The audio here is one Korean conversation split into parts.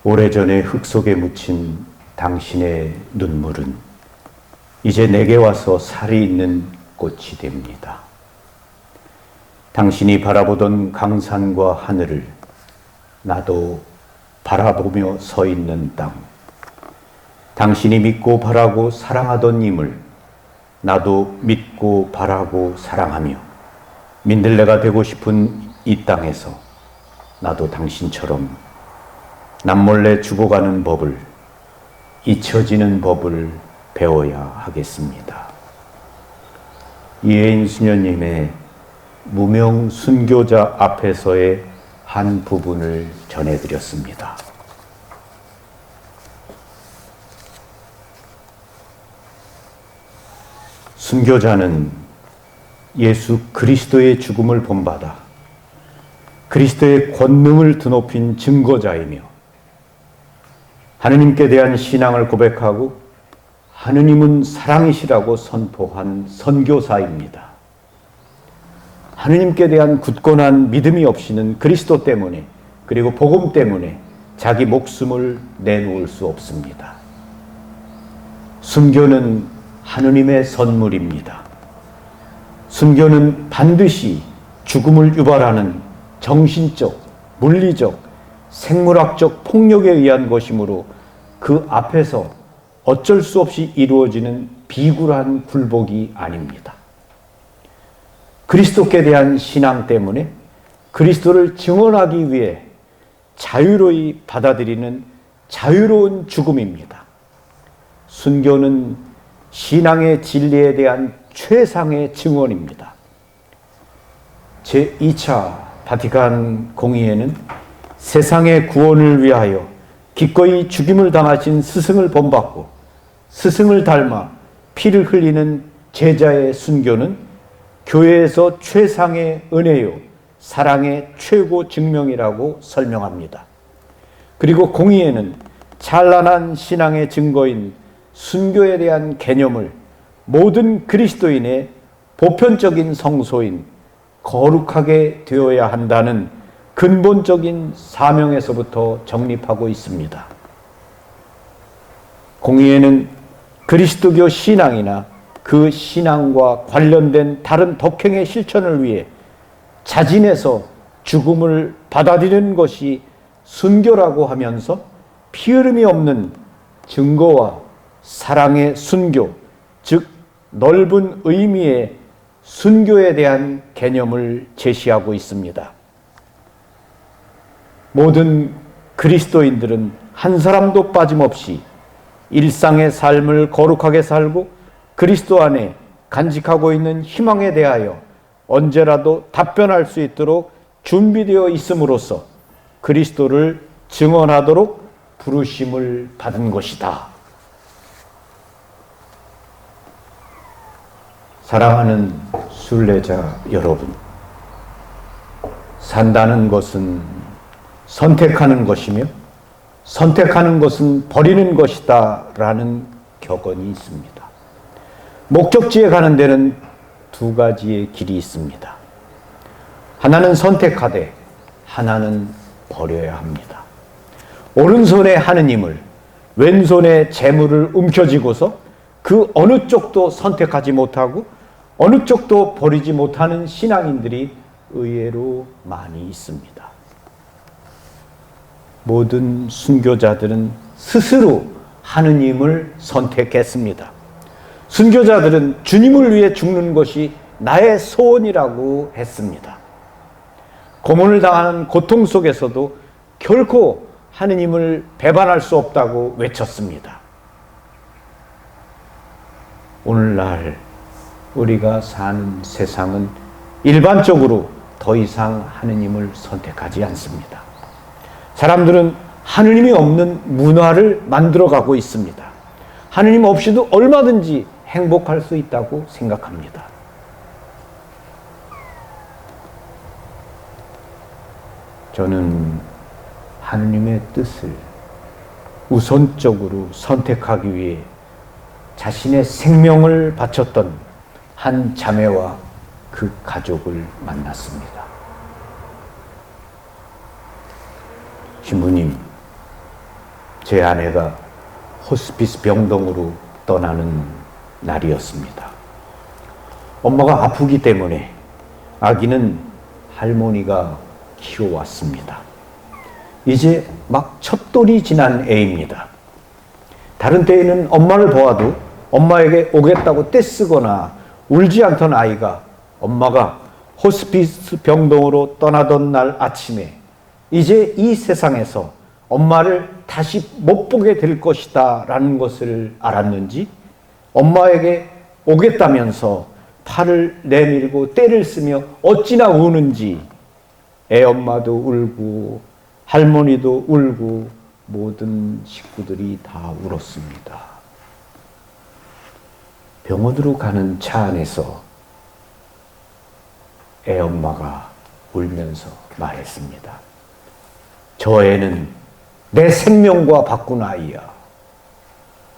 오래전에 흙 속에 묻힌 당신의 눈물은 이제 내게 와서 살이 있는 꽃이 됩니다. 당신이 바라보던 강산과 하늘을 나도 바라보며 서 있는 땅, 당신이 믿고 바라고 사랑하던 임을 나도 믿고 바라고 사랑하며 민들레가 되고 싶은 이 땅에서 나도 당신처럼 남몰래 죽어가는 법을, 잊혀지는 법을 배워야 하겠습니다. 이혜인 수녀님의 무명 순교자 앞에서의 한 부분을 전해드렸습니다. 순교자는 예수 그리스도의 죽음을 본받아 그리스도의 권능을 드높인 증거자이며 하느님께 대한 신앙을 고백하고 하느님은 사랑이시라고 선포한 선교사입니다. 하느님께 대한 굳건한 믿음이 없이는 그리스도 때문에 그리고 복음 때문에 자기 목숨을 내놓을 수 없습니다. 순교는 하느님의 선물입니다. 순교는 반드시 죽음을 유발하는 정신적, 물리적, 생물학적 폭력에 의한 것이므로 그 앞에서 어쩔 수 없이 이루어지는 비굴한 굴복이 아닙니다. 그리스도께 대한 신앙 때문에 그리스도를 증언하기 위해 자유로이 받아들이는 자유로운 죽음입니다. 순교는 신앙의 진리에 대한 최상의 증언입니다. 제2차 바티칸 공의회는 세상의 구원을 위하여 기꺼이 죽임을 당하신 스승을 본받고 스승을 닮아 피를 흘리는 제자의 순교는 교회에서 최상의 은혜요 사랑의 최고 증명이라고 설명합니다. 그리고 공의회는 찬란한 신앙의 증거인 순교에 대한 개념을 모든 그리스도인의 보편적인 성소인 거룩하게 되어야 한다는 근본적인 사명에서부터 정립하고 있습니다. 공의회는 그리스도교 신앙이나 그 신앙과 관련된 다른 덕행의 실천을 위해 자진해서 죽음을 받아들이는 것이 순교라고 하면서 피흐름이 없는 증거와 사랑의 순교, 즉 넓은 의미의 순교에 대한 개념을 제시하고 있습니다. 모든 그리스도인들은 한 사람도 빠짐없이 일상의 삶을 거룩하게 살고 그리스도 안에 간직하고 있는 희망에 대하여 언제라도 답변할 수 있도록 준비되어 있음으로써 그리스도를 증언하도록 부르심을 받은 것이다. 사랑하는 순례자 여러분, 산다는 것은 선택하는 것이며 선택하는 것은 버리는 것이다 라는 격언이 있습니다. 목적지에 가는 데는 두 가지의 길이 있습니다. 하나는 선택하되 하나는 버려야 합니다. 오른손에 하느님을 왼손에 재물을 움켜쥐고서 그 어느 쪽도 선택하지 못하고 어느 쪽도 버리지 못하는 신앙인들이 의외로 많이 있습니다. 모든 순교자들은 스스로 하느님을 선택했습니다. 순교자들은 주님을 위해 죽는 것이 나의 소원이라고 했습니다. 고문을 당하는 고통 속에서도 결코 하느님을 배반할 수 없다고 외쳤습니다. 오늘날 우리가 사는 세상은 일반적으로 더 이상 하느님을 선택하지 않습니다. 사람들은 하느님이 없는 문화를 만들어가고 있습니다. 하느님 없이도 얼마든지 행복할 수 있다고 생각합니다. 저는 하느님의 뜻을 우선적으로 선택하기 위해 자신의 생명을 바쳤던 한 자매와 그 가족을 만났습니다. 신부님, 제 아내가 호스피스 병동으로 떠나는 날이었습니다. 엄마가 아프기 때문에 아기는 할머니가 키워왔습니다. 이제 막 첫 돌이 지난 애입니다. 다른 때에는 엄마를 보아도 엄마에게 오겠다고 떼쓰거나 울지 않던 아이가 엄마가 호스피스 병동으로 떠나던 날 아침에 이제 이 세상에서 엄마를 다시 못 보게 될 것이다 라는 것을 알았는지 엄마에게 오겠다면서 팔을 내밀고 떼를 쓰며 어찌나 우는지 애 엄마도 울고 할머니도 울고 모든 식구들이 다 울었습니다. 병원으로 가는 차 안에서 애 엄마가 울면서 말했습니다. 저 애는 내 생명과 바꾼 아이야.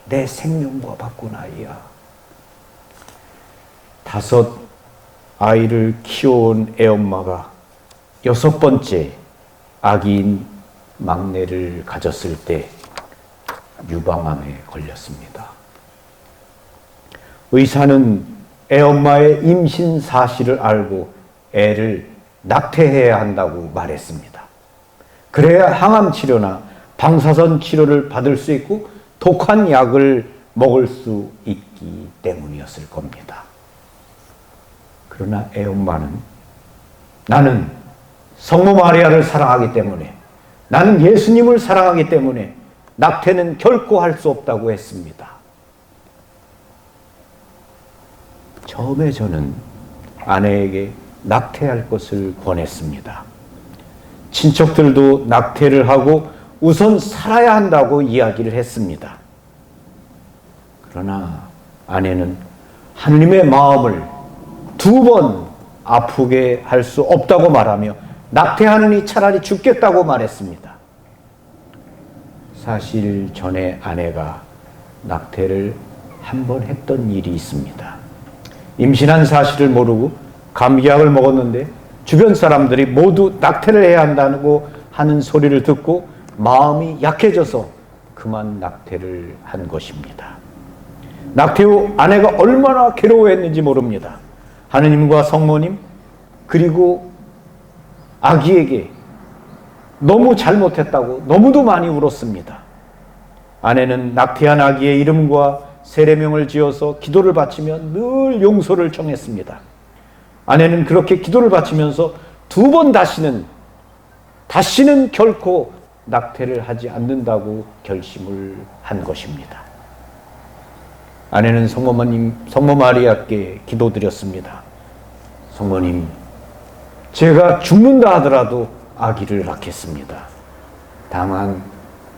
내 생명과 바꾼 아이야. 5 아이를 키워온 애 엄마가 6번째 아기인 막내를 가졌을 때 유방암에 걸렸습니다. 의사는 애 엄마의 임신 사실을 알고 애를 낙태해야 한다고 말했습니다. 그래야 항암 치료나 방사선 치료를 받을 수 있고 독한 약을 먹을 수 있기 때문이었을 겁니다. 그러나 애 엄마는 나는 성모 마리아를 사랑하기 때문에 나는 예수님을 사랑하기 때문에 낙태는 결코 할 수 없다고 했습니다. 처음에 저는 아내에게 낙태할 것을 권했습니다. 친척들도 낙태를 하고 우선 살아야 한다고 이야기를 했습니다. 그러나 아내는 하느님의 마음을 2번 아프게 할 수 없다고 말하며 낙태하느니 차라리 죽겠다고 말했습니다. 사실 전에 아내가 낙태를 1번 했던 일이 있습니다. 임신한 사실을 모르고 감기약을 먹었는데 주변 사람들이 모두 낙태를 해야 한다고 하는 소리를 듣고 마음이 약해져서 그만 낙태를 한 것입니다. 낙태 후 아내가 얼마나 괴로워했는지 모릅니다. 하느님과 성모님 그리고 아기에게 너무 잘못했다고 너무도 많이 울었습니다. 아내는 낙태한 아기의 이름과 세례명을 지어서 기도를 바치며 늘 용서를 청했습니다. 아내는 그렇게 기도를 바치면서 2번 다시는 결코 낙태를 하지 않는다고 결심을 한 것입니다. 아내는 성모 마리아께 기도드렸습니다. 성모님, 제가 죽는다 하더라도 아기를 낳겠습니다. 다만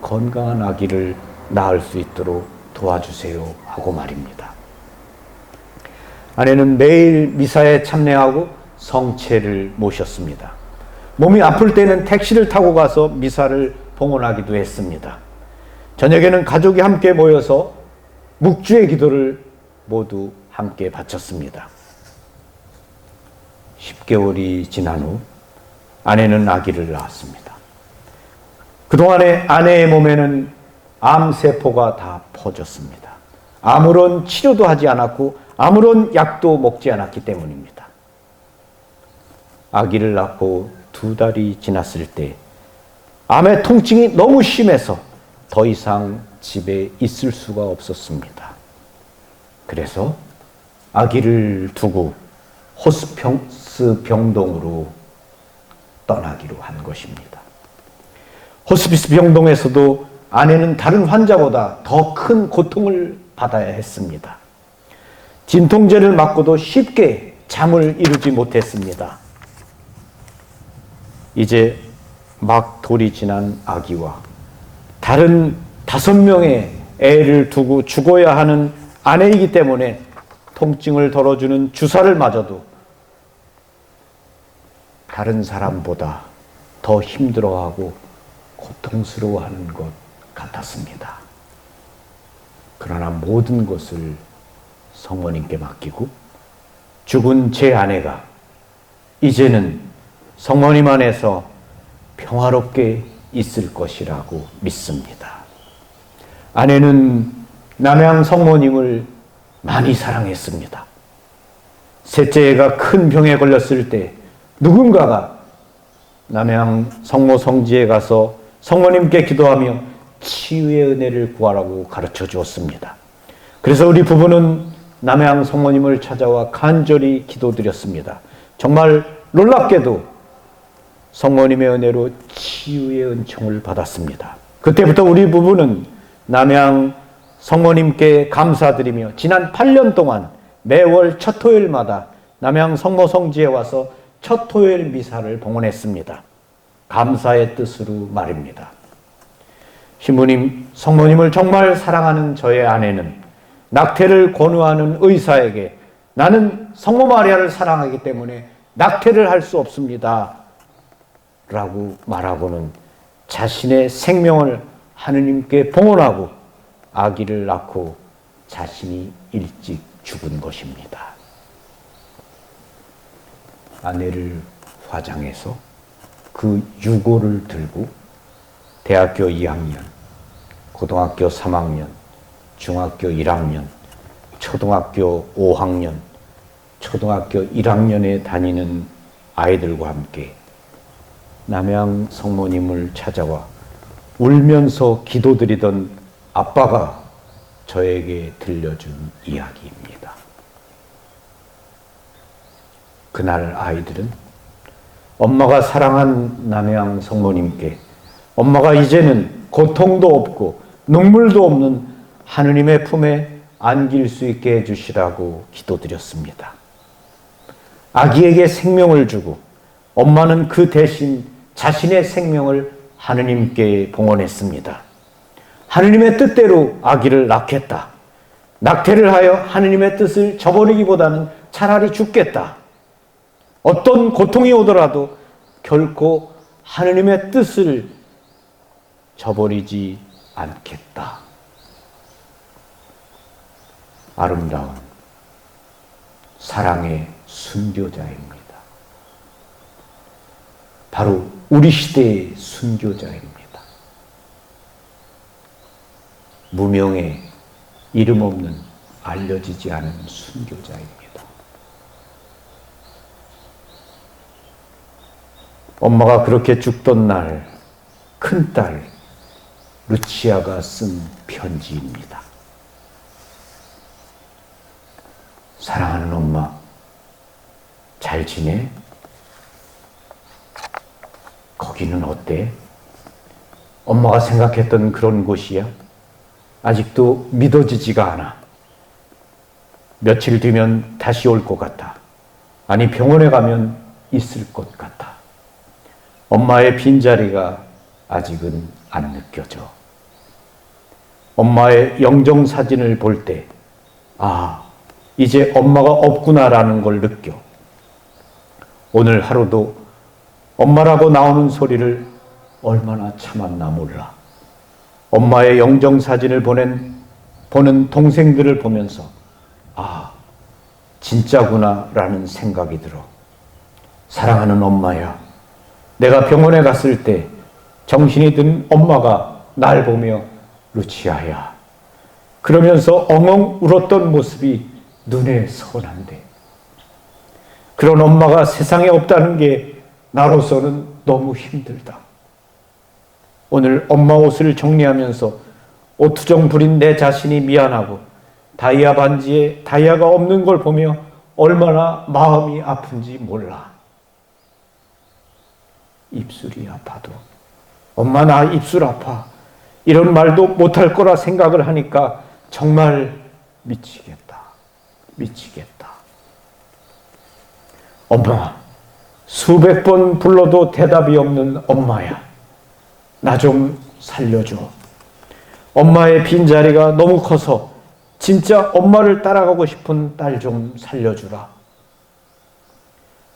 건강한 아기를 낳을 수 있도록 도와주세요 하고 말입니다. 아내는 매일 미사에 참여하고 성체를 모셨습니다. 몸이 아플 때는 택시를 타고 가서 미사를 봉헌하기도 했습니다. 저녁에는 가족이 함께 모여서 묵주의 기도를 모두 함께 바쳤습니다. 10개월이 지난 후 아내는 아기를 낳았습니다. 그동안에 아내의 몸에는 암세포가 다 퍼졌습니다. 아무런 치료도 하지 않았고 아무런 약도 먹지 않았기 때문입니다. 아기를 낳고 2달이 지났을 때 암의 통증이 너무 심해서 더 이상 집에 있을 수가 없었습니다. 그래서 아기를 두고 호스피스 병동으로 떠나기로 한 것입니다. 호스피스 병동에서도 아내는 다른 환자보다 더 큰 고통을 받아야 했습니다. 진통제를 맞고도 쉽게 잠을 이루지 못했습니다. 이제 막 돌이 지난 아기와 다른 5명의 애를 두고 죽어야 하는 아내이기 때문에 통증을 덜어주는 주사를 맞아도 다른 사람보다 더 힘들어하고 고통스러워하는 것 같았습니다. 그러나 모든 것을 성모님께 맡기고 죽은 제 아내가 이제는 성모님 안에서 평화롭게 있을 것이라고 믿습니다. 아내는 남양 성모님을 많이 사랑했습니다. 셋째 애가 큰 병에 걸렸을 때 누군가가 남양 성모 성지에 가서 성모님께 기도하며 치유의 은혜를 구하라고 가르쳐 주었습니다. 그래서 우리 부부는 남양 성모님을 찾아와 간절히 기도드렸습니다. 정말 놀랍게도 성모님의 은혜로 치유의 은총을 받았습니다. 그때부터 우리 부부는 남양 성모님께 감사드리며 지난 8년 동안 매월 첫 토요일마다 남양 성모 성지에 와서 첫 토요일 미사를 봉헌했습니다. 감사의 뜻으로 말입니다. 신부님, 성모님을 정말 사랑하는 저의 아내는 낙태를 권유하는 의사에게 나는 성모 마리아를 사랑하기 때문에 낙태를 할 수 없습니다 라고 말하고는 자신의 생명을 하느님께 봉헌하고 아기를 낳고 자신이 일찍 죽은 것입니다. 아내를 화장해서 그 유고를 들고 대학교 2학년, 고등학교 3학년, 중학교 1학년, 초등학교 5학년, 초등학교 1학년에 다니는 아이들과 함께 남양 성모님을 찾아와 울면서 기도드리던 아빠가 저에게 들려준 이야기입니다. 그날 아이들은 엄마가 사랑한 남양 성모님께 엄마가 이제는 고통도 없고 눈물도 없는 하느님의 품에 안길 수 있게 해주시라고 기도드렸습니다. 아기에게 생명을 주고 엄마는 그 대신 자신의 생명을 하느님께 봉헌했습니다. 하느님의 뜻대로 아기를 낳겠다. 낙태를 하여 하느님의 뜻을 저버리기보다는 차라리 죽겠다. 어떤 고통이 오더라도 결코 하느님의 뜻을 저버리지 않겠다. 아름다운 사랑의 순교자입니다. 바로 우리 시대의 순교자입니다. 무명의 이름 없는 알려지지 않은 순교자입니다. 엄마가 그렇게 죽던 날 큰딸 루치아가 쓴 편지입니다. 사랑하는 엄마, 잘 지내? 거기는 어때? 엄마가 생각했던 그런 곳이야? 아직도 믿어지지가 않아. 며칠 뒤면 다시 올 것 같아. 아니, 병원에 가면 있을 것 같아. 엄마의 빈자리가 아직은 안 느껴져. 엄마의 영정사진을 볼 때, 아, 이제 엄마가 없구나라는 걸 느껴. 오늘 하루도 엄마라고 나오는 소리를 얼마나 참았나 몰라. 엄마의 영정사진을 보는 동생들을 보면서 아, 진짜구나 라는 생각이 들어. 사랑하는 엄마야, 내가 병원에 갔을 때 정신이 든 엄마가 날 보며 루치아야 그러면서 엉엉 울었던 모습이 눈에 선한데 그런 엄마가 세상에 없다는 게 나로서는 너무 힘들다. 오늘 엄마 옷을 정리하면서 오투정 부린 내 자신이 미안하고 다이아 반지에 다이아가 없는 걸 보며 얼마나 마음이 아픈지 몰라. 입술이 아파도 엄마 나 입술 아파 이런 말도 못할 거라 생각을 하니까 정말 미치겠다. 엄마, 수백 번 불러도 대답이 없는 엄마야. 나 좀 살려줘. 엄마의 빈자리가 너무 커서 진짜 엄마를 따라가고 싶은 딸 좀 살려주라.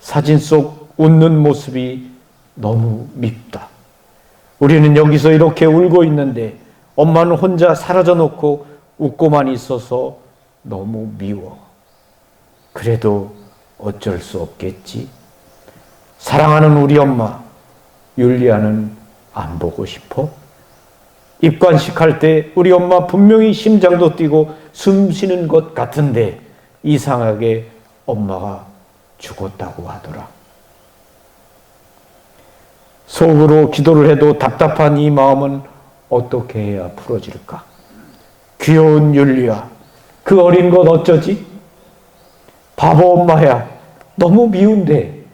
사진 속 웃는 모습이 너무 밉다. 우리는 여기서 이렇게 울고 있는데 엄마는 혼자 사라져 놓고 웃고만 있어서 너무 미워. 그래도 어쩔 수 없겠지. 사랑하는 우리 엄마 율리아는 안 보고 싶어? 입관식할 때 우리 엄마 분명히 심장도 뛰고 숨 쉬는 것 같은데 이상하게 엄마가 죽었다고 하더라. 속으로 기도를 해도 답답한 이 마음은 어떻게 해야 풀어질까? 귀여운 율리야, 그 어린 것 어쩌지? 바보 엄마야, 너무 미운데,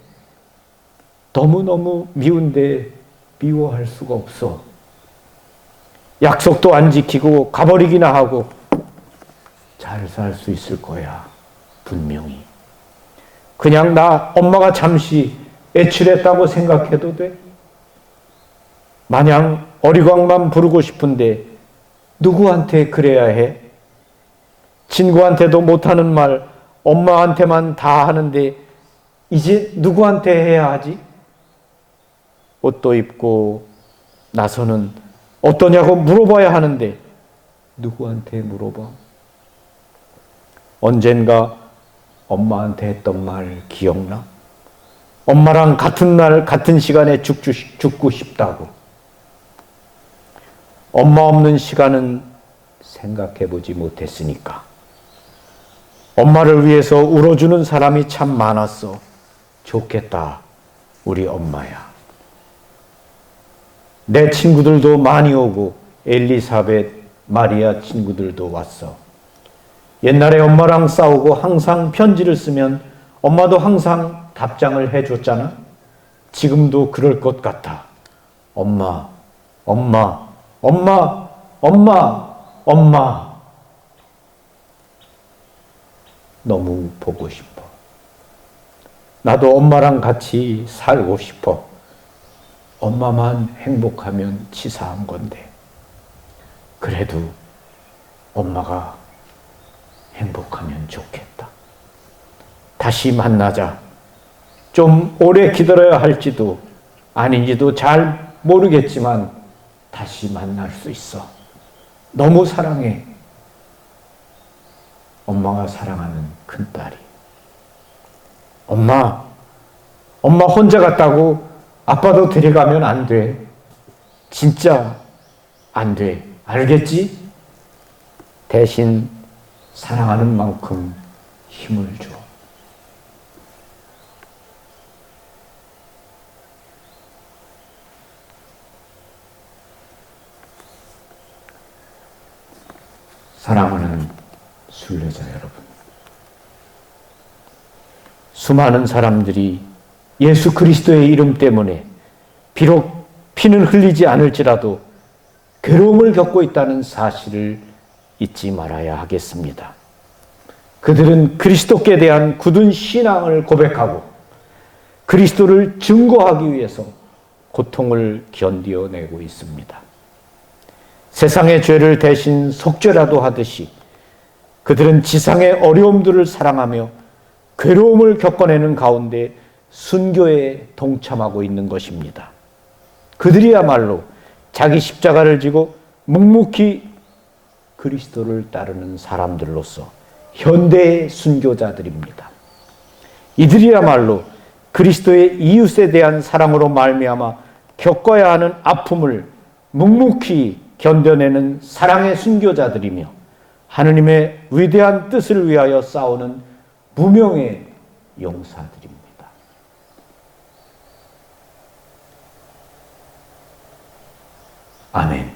너무너무 미운데 미워할 수가 없어. 약속도 안 지키고 가버리기나 하고 잘 살 수 있을 거야, 분명히. 그냥 나 엄마가 잠시 애출했다고 생각해도 돼? 마냥 어리광만 부르고 싶은데 누구한테 그래야 해? 친구한테도 못하는 말 엄마한테만 다 하는데 이제 누구한테 해야 하지? 옷도 입고 나서는 어떠냐고 물어봐야 하는데 누구한테 물어봐? 언젠가 엄마한테 했던 말 기억나? 엄마랑 같은 날 같은 시간에 죽고 싶다고. 엄마 없는 시간은 생각해보지 못했으니까. 엄마를 위해서 울어주는 사람이 참 많았어. 좋겠다, 우리 엄마야. 내 친구들도 많이 오고 엘리사벳, 마리아 친구들도 왔어. 옛날에 엄마랑 싸우고 항상 편지를 쓰면 엄마도 항상 답장을 해줬잖아. 지금도 그럴 것 같아. 엄마, 엄마, 엄마, 엄마, 엄마. 너무 보고 싶어. 나도 엄마랑 같이 살고 싶어. 엄마만 행복하면 치사한 건데. 그래도 엄마가 행복하면 좋겠다. 다시 만나자. 좀 오래 기다려야 할지도 아닌지도 잘 모르겠지만 다시 만날 수 있어. 너무 사랑해. 엄마가 사랑하는 큰딸이. 엄마 혼자 갔다고 아빠도 데려가면 안 돼. 진짜 안 돼. 알겠지? 대신 사랑하는 만큼 힘을 줘. 사랑하는 순례자 여러분, 수많은 사람들이 예수 그리스도의 이름 때문에 비록 피는 흘리지 않을지라도 괴로움을 겪고 있다는 사실을 잊지 말아야 하겠습니다. 그들은 그리스도께 대한 굳은 신앙을 고백하고 그리스도를 증거하기 위해서 고통을 견뎌내고 있습니다. 세상의 죄를 대신 속죄라도 하듯이 그들은 지상의 어려움들을 사랑하며 괴로움을 겪어내는 가운데 순교에 동참하고 있는 것입니다. 그들이야말로 자기 십자가를 지고 묵묵히 그리스도를 따르는 사람들로서 현대의 순교자들입니다. 이들이야말로 그리스도의 이웃에 대한 사랑으로 말미암아 겪어야 하는 아픔을 묵묵히 견뎌내는 사랑의 순교자들이며 하느님의 위대한 뜻을 위하여 싸우는 무명의 용사들입니다. 아멘.